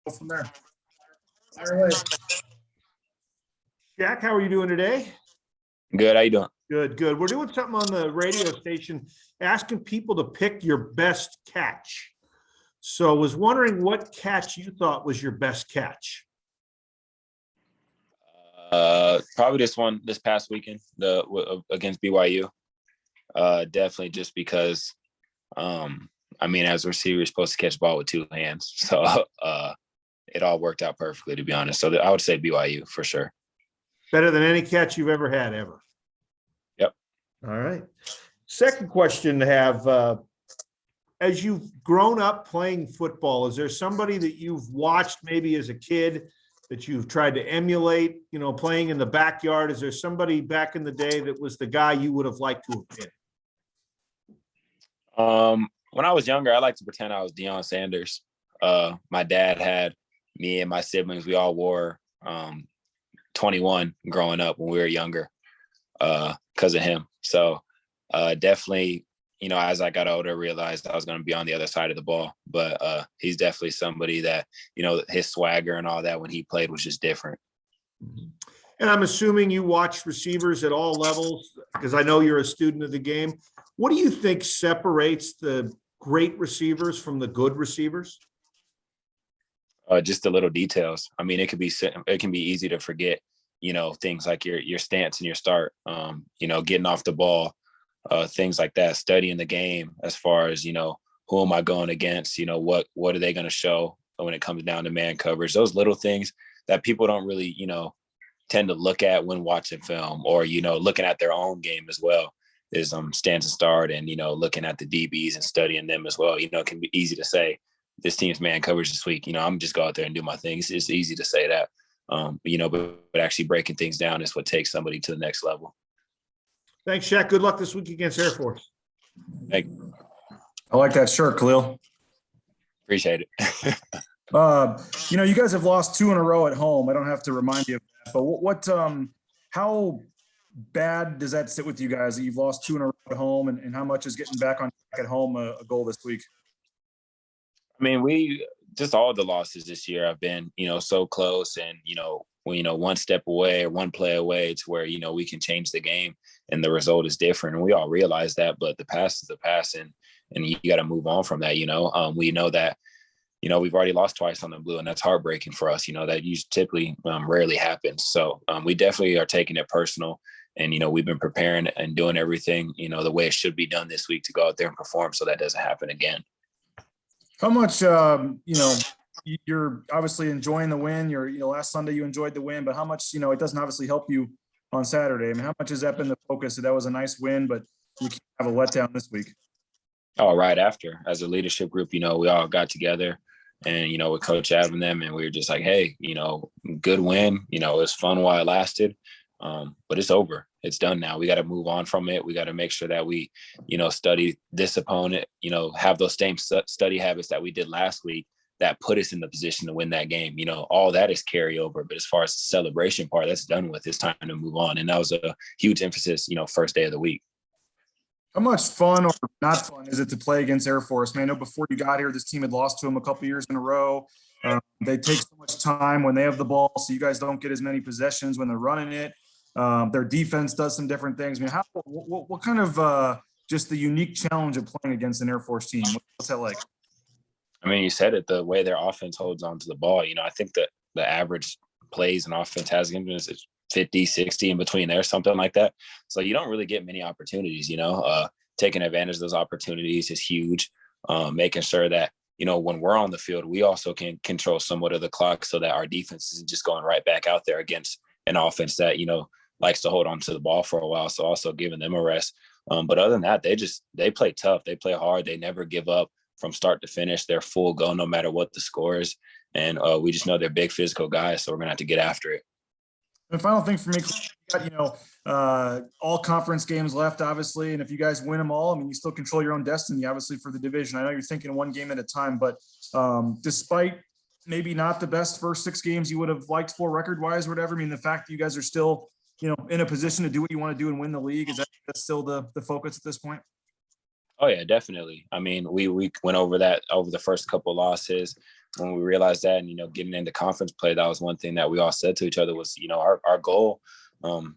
go from there. Fire away. Jack, how are you doing today? Good. How you doing? Good, good. We're doing something on the radio station, asking people to pick your best catch. So I was wondering what catch you thought was your best catch. Probably this past weekend, against BYU. Definitely just because, as a receiver, you're supposed to catch the ball with two hands. So it all worked out perfectly, to be honest. So I would say BYU for sure. Better than any catch you've ever had, ever. Yep. All right. Second question to have, as you've grown up playing football, is there somebody that you've watched maybe as a kid that you've tried to emulate, playing in the backyard? Is there somebody back in the day that was the guy you would have liked to have been? When I was younger, I liked to pretend I was Deion Sanders. My dad had me and my siblings, we all wore 21 growing up when we were younger because of him. So definitely, as I got older, I realized I was going to be on the other side of the ball. But he's definitely somebody that, his swagger and all that when he played was just different. And I'm assuming you watch receivers at all levels, because I know you're a student of the game. What do you think separates the great receivers from the good receivers? Just the little details. It can be easy to forget, things like your stance and your start, getting off the ball, things like that, studying the game as far as, who am I going against? What are they going to show when it comes down to man coverage? Those little things that people don't really, tend to look at when watching film or, looking at their own game as well is stance and start and, looking at the DBs and studying them as well. It can be easy to say this team's man coverage this week. I'm just go out there and do my thing. It's easy to say that, but actually breaking things down is what takes somebody to the next level. Thanks, Shaq. Good luck this week against Air Force. Thank you. I like that shirt, Khalil. Appreciate it. You guys have lost 2 in a row at home. I don't have to remind you of that, but how bad does that sit with you guys that you've lost 2 in a row at home, and how much is getting back on track at home a goal this week? We just all the losses this year have been, so close and, one step away or one play away to where, we can change the game and the result is different. And we all realize that, but the past is the past and you got to move on from that. We know that, we've already lost twice on the blue and that's heartbreaking for us. That typically rarely happens. So we definitely are taking it personal and, we've been preparing and doing everything, the way it should be done this week to go out there and perform so that doesn't happen again. How much, you're obviously enjoying the win. Last Sunday you enjoyed the win, but how much, it doesn't obviously help you on Saturday. How much has that been the focus? That was a nice win, but you can't have a letdown this week. Oh, right after, as a leadership group, we all got together and, with Coach Av and them, and we were just like, hey, good win. It was fun while it lasted, but it's over. It's done now. We got to move on from it. We got to make sure that we, study this opponent, have those same study habits that we did last week that put us in the position to win that game. All that is carryover. But as far as the celebration part, that's done with. It's time to move on. And that was a huge emphasis, first day of the week. How much fun or not fun is it to play against Air Force? I know before you got here, this team had lost to them a couple years in a row. They take so much time when they have the ball, so you guys don't get as many possessions when they're running it. Their defense does some different things. What kind of just the unique challenge of playing against an Air Force team? What's that like? You said it, the way their offense holds on to the ball. I think that the average plays an offense has is 50, 60 in between there, something like that. So you don't really get many opportunities, taking advantage of those opportunities is huge. Making sure that, when we're on the field, we also can control somewhat of the clock so that our defense isn't just going right back out there against an offense that, likes to hold on to the ball for a while. So also giving them a rest. But other than that, they play tough. They play hard. They never give up from start to finish. They're full go no matter what the score is. And we just know they're big physical guys. So we're going to have to get after it. And final thing for me, you got, all conference games left, obviously. And if you guys win them all, you still control your own destiny, obviously, for the division. I know you're thinking one game at a time, but despite maybe not the best first 6 games you would have liked for record-wise or whatever, the fact that you guys are still, in a position to do what you want to do and win the league, is that still the focus at this point? Oh, yeah, definitely. We went over that over the first couple of losses. when we realized that, and, getting into conference play, that was one thing that we all said to each other was, our goal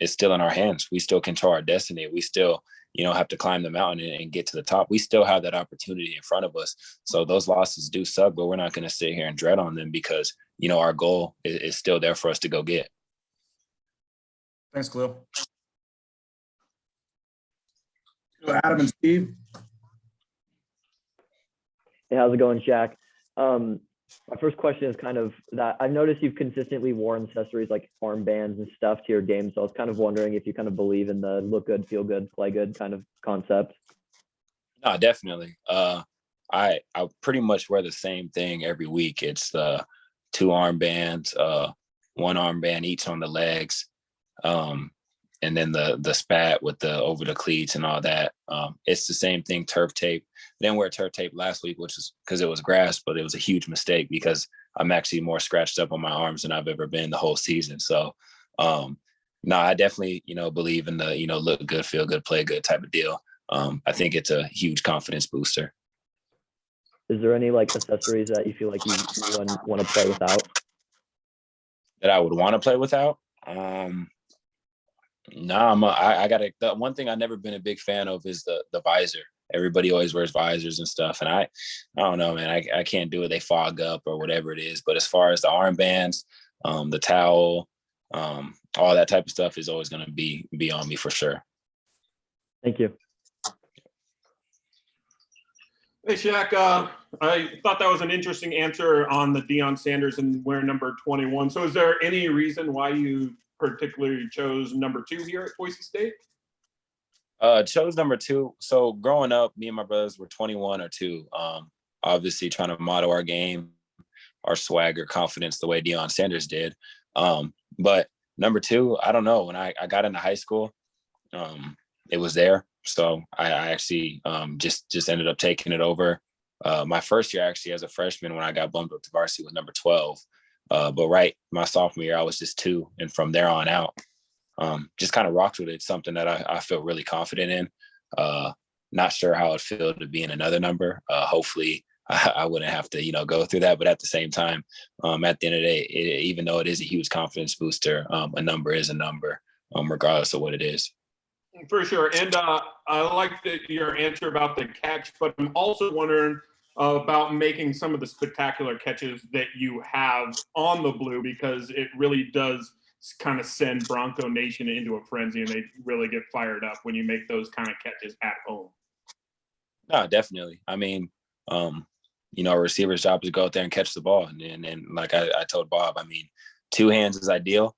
is still in our hands. We still control our destiny. We still, have to climb the mountain and get to the top. We still have that opportunity in front of us. So those losses do suck, but we're not going to sit here and dread on them because, our goal is still there for us to go get. Thanks, Khalil. Adam and Steve. Hey, how's it going, Shaq? My first question is kind of that I've noticed you've consistently worn accessories like armbands and stuff to your game. So I was kind of wondering if you kind of believe in the look good, feel good, play good kind of concept. No, definitely. I pretty much wear the same thing every week. It's the 2 armbands, 1 armband each on the legs. And then the spat with the over the cleats and all that. It's the same thing, turf tape. I didn't wear turf tape last week, which is because it was grass, but it was a huge mistake because I'm actually more scratched up on my arms than I've ever been the whole season. So, no, I definitely, believe in the, look good, feel good, play good type of deal. I think it's a huge confidence booster. Is there any like accessories that you feel like you want to play without? That I would want to play without? No, I gotta. The one thing I've never been a big fan of is the visor. Everybody always wears visors and stuff, and I don't know, man. I can't do it. They fog up or whatever it is. But as far as the armbands, the towel, all that type of stuff is always gonna be on me for sure. Thank you. Hey, Shaq, I thought that was an interesting answer on the Deion Sanders and wearing number 21. So is there any reason why you particularly chose number 2 here at Boise State? Chose number 2. So growing up, me and my brothers were 21 or 2. Obviously trying to model our game, our swagger, confidence, the way Deion Sanders did. But number 2, I don't know. When I got into high school, it was there. So I actually just ended up taking it over. My first year, actually, as a freshman, when I got bumped up to varsity, was number 12. But my sophomore year, I was just 2. And from there on out, just kind of rocked with it. It's something that I feel really confident in. Not sure how it'd feel to be in another number. Hopefully I wouldn't have to, go through that. But at the same time, at the end of the day, even though it is a huge confidence booster, a number is a number, regardless of what it is. For sure. And I like your answer about the catch, but I'm also wondering about making some of the spectacular catches that you have on the blue, because it really does kind of send Bronco Nation into a frenzy, and they really get fired up when you make those kind of catches at home. No, definitely. I mean, a receiver's job is to go out there and catch the ball. And like I told Bob, I mean, 2 hands is ideal.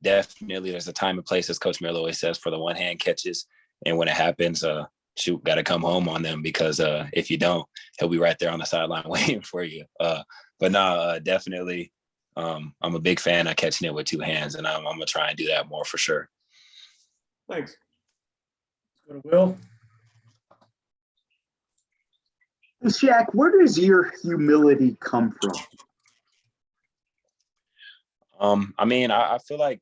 Definitely there's a time and place, as Coach Miller always says, for the 1-hand catches. And when it happens, got to come home on them, because if you don't, he'll be right there on the sideline waiting for you. But no, definitely, I'm a big fan of catching it with 2 hands, and I'm going to try and do that more for sure. Thanks. Let's go to Will. Hey, Shaq, where does your humility come from? I mean, I feel like,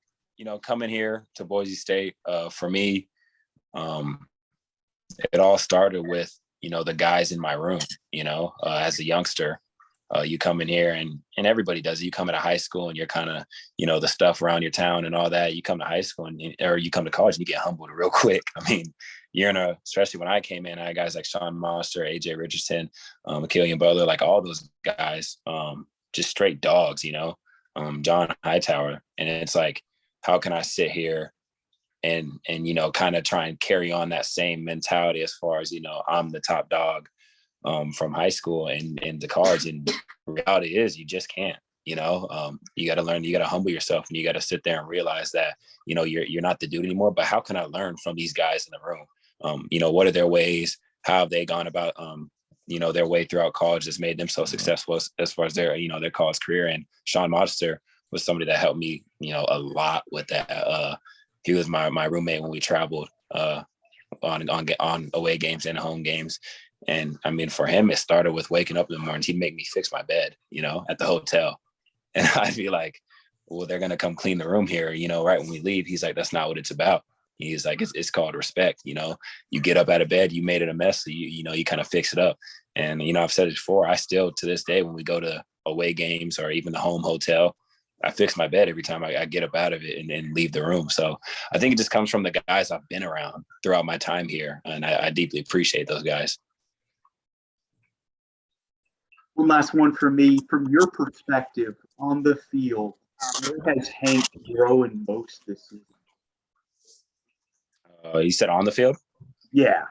coming here to Boise State, for me, it all started with, the guys in my room, as a youngster. You come in here and everybody does it. You come out of high school and you're kind of, the stuff around your town and all that. You come to high school or you come to college and you get humbled real quick. I mean, especially when I came in, I had guys like Sean Monster, AJ Richardson, Killian Butler, like all those guys, just straight dogs, John Hightower. And it's like, how can I sit here and kind of try and carry on that same mentality as far as, I'm the top dog from high school and into college. And reality is you just can't, you got to learn, you got to humble yourself, and you got to sit there and realize that, you're not the dude anymore. But how can I learn from these guys in the room? What are their ways? How have they gone about, their way throughout college that's made them so successful as far as their, their college career. And Sean Monster was somebody that helped me, a lot with that. He was my roommate when we traveled on away games and home games. And I mean, for him, it started with waking up in the mornings. He'd make me fix my bed, at the hotel. And I'd be like, well, they're going to come clean the room here, right when we leave. He's like, that's not what it's about. He's like, it's called respect. You know, you get up out of bed, you made it a mess. So you kind of fix it up. And, I've said it before, I still, to this day, when we go to away games or even the home hotel, I fix my bed every time I get up out of it and leave the room. So I think it just comes from the guys I've been around throughout my time here. And I deeply appreciate those guys. One last one for me. From your perspective on the field, where has Hank grown most this season? You said on the field? Yeah.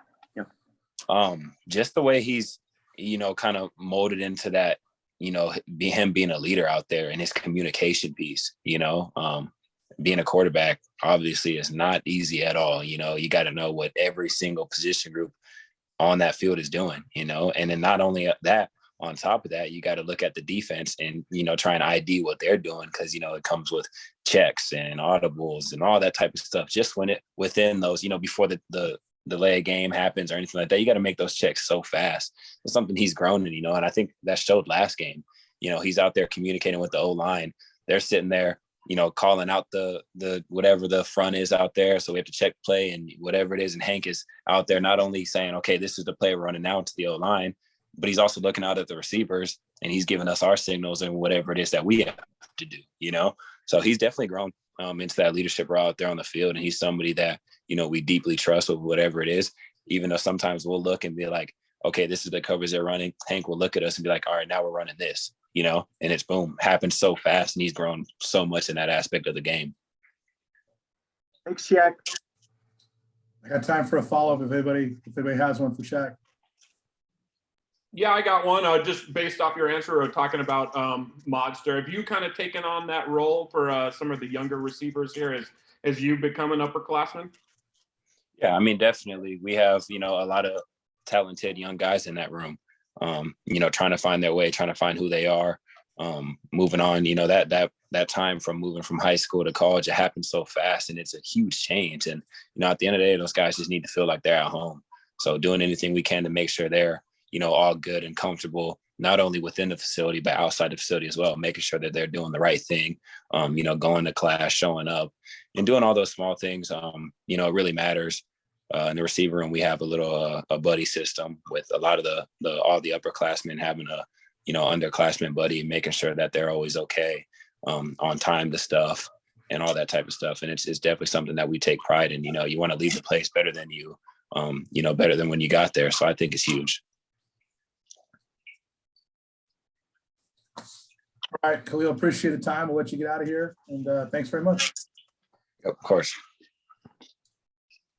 Just the way he's, kind of molded into that, him being a leader out there and his communication piece, being a quarterback obviously is not easy at all. You got to know what every single position group on that field is doing, and then not only that, on top of that, you got to look at the defense and, try and ID what they're doing. Cause it comes with checks and audibles and all that type of stuff. Just within those, before the delay game happens or anything like that, you got to make those checks so fast. It's something he's grown in, and I think that showed last game. He's out there communicating with the O-line. They're sitting there, calling out the whatever the front is out there. So we have to check play and whatever it is. And Hank is out there not only saying, okay, this is the play we're running now to the O-line, but he's also looking out at the receivers and he's giving us our signals and whatever it is that we have to do, So he's definitely grown into that leadership role out there on the field. And he's somebody that, we deeply trust with whatever it is, even though sometimes we'll look and be like, okay, this is the coverage they're running. Hank will look at us and be like, all right, now we're running this, and it's boom, happens so fast. And he's grown so much in that aspect of the game. Thanks, Shaq. I got time for a follow-up if anybody has one for Shaq. Yeah, I got one. Just based off your answer, talking about Modster. Have you kind of taken on that role for some of the younger receivers here as you become an upperclassman? Yeah, definitely. We have, a lot of talented young guys in that room, trying to find their way, trying to find who they are, moving on. That time from moving from high school to college, it happens so fast and it's a huge change. And, at the end of the day, those guys just need to feel like they're at home. So doing anything we can to make sure they're, all good and comfortable, not only within the facility, but outside the facility as well, making sure that they're doing the right thing, going to class, showing up and doing all those small things, it really matters. In the receiver room, we have a little a buddy system with a lot of all the upperclassmen having a underclassmen buddy, making sure that they're always okay, on time to stuff and all that type of stuff. And it's definitely something that we take pride in. You want to leave the place better than better than when you got there. So I think it's huge. All right, Khalil, appreciate the time. We'll let you get out of here. And thanks very much. Of course.